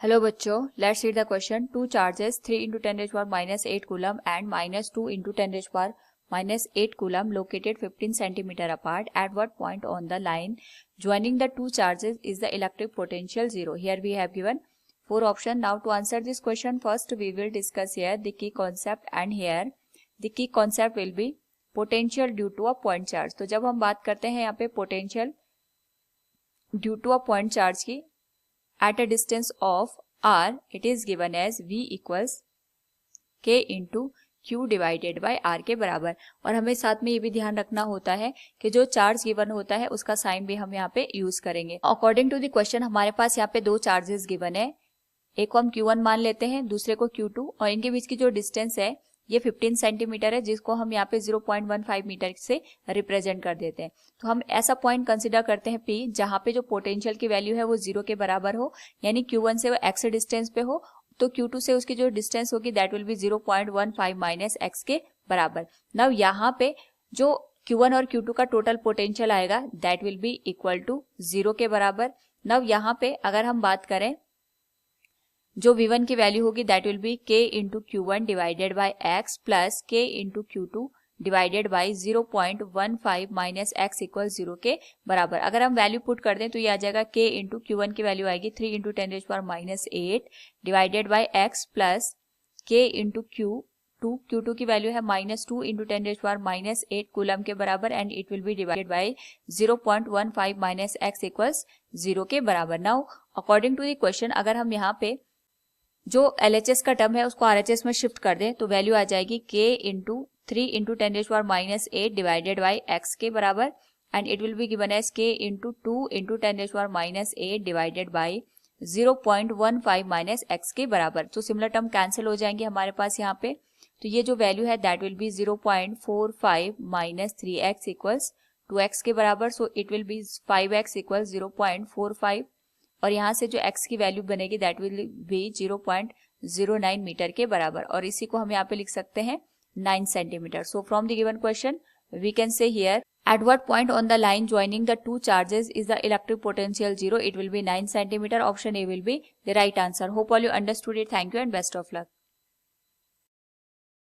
Hello बच्चों, let's read the question. Two charges 3 into 10 raised power minus 8 coulomb and minus 2 into 10 raised power minus 8 coulomb located 15 centimeter apart. At what point on the line joining the two charges is the electric potential zero? Here we have given four options. Now to answer this question, first we will discuss here the key concept, and here the key concept will be potential due to a point charge. तो जब हम बात करते हैं यहाँ पे potential due to a point charge की at a distance of r, it is given as v equals k into q divided by r के बराबर. और हमें साथ में ये भी ध्यान रखना होता है कि जो चार्ज गिवन होता है उसका साइन भी हम यहाँ पे यूज करेंगे. अकॉर्डिंग टू द क्वेश्चन हमारे पास यहाँ पे दो चार्जेस गिवन है, एक को हम q1 मान लेते हैं, दूसरे को q2, और इनके बीच की जो डिस्टेंस है ये 15 सेंटीमीटर है, जिसको हम यहाँ पे 0.15 मीटर से रिप्रेजेंट कर देते हैं. तो हम ऐसा पॉइंट कंसिडर करते हैं P जहाँ पे जो पोटेंशियल की वैल्यू है वो 0 के बराबर हो, यानी Q1 से वो x डिस्टेंस पे हो, तो Q2 से उसकी जो डिस्टेंस होगी that will B 0.15 minus x के बराबर. नाउ यहाँ पे जो Q1 और Q2 का टोटल पोटेंशियल आएगा that will be equal to 0 के बराबर. नाउ यहाँ पे अगर हम बात करें जो V1 की वैल्यू होगी that will B k into Q1 divided by x plus k into Q2 divided by 0.15 minus x equal 0 के बराबर. अगर हम वैल्यू पुट कर दें तो ये आ जाएगा k इंटू Q1 की वैल्यू आएगी 3 into 10 raise power minus 8 divided by x plus k into Q2 की वैल्यू है minus 2 into 10 raise power minus 8 coulomb के बराबर, and it will be divided by 0.15 minus x equals 0 के बराबर. Now according to the question अगर हम यहाँ पे जो LHS का टर्म है उसको RHS में शिफ्ट कर दें तो वैल्यू आ जाएगी k into 3 into 10 raise power minus 8 divided by x के बराबर, and it will be given as k into 2 into 10 raise power minus 8 divided by 0.15 minus x के बराबर. तो सिमिलर टर्म कैंसिल हो जाएंगे हमारे पास यहाँ पे. तो ये जो वैल्यू है that will B 0.45 minus 3x equals 2x के बराबर. So it will B 5x equals 0.45, और यहाँ से जो x की वैल्यू बनेगी दैट विल बी 0.09 मीटर के बराबर, और इसी को हम यहाँ पे लिख सकते हैं 9 centimetre. So from the given question we can say here at what point on the line joining the two charges is the electric potential zero? It will be 9 centimeter. Option A will be the right answer. Hope all you understood it. Thank you and best of luck.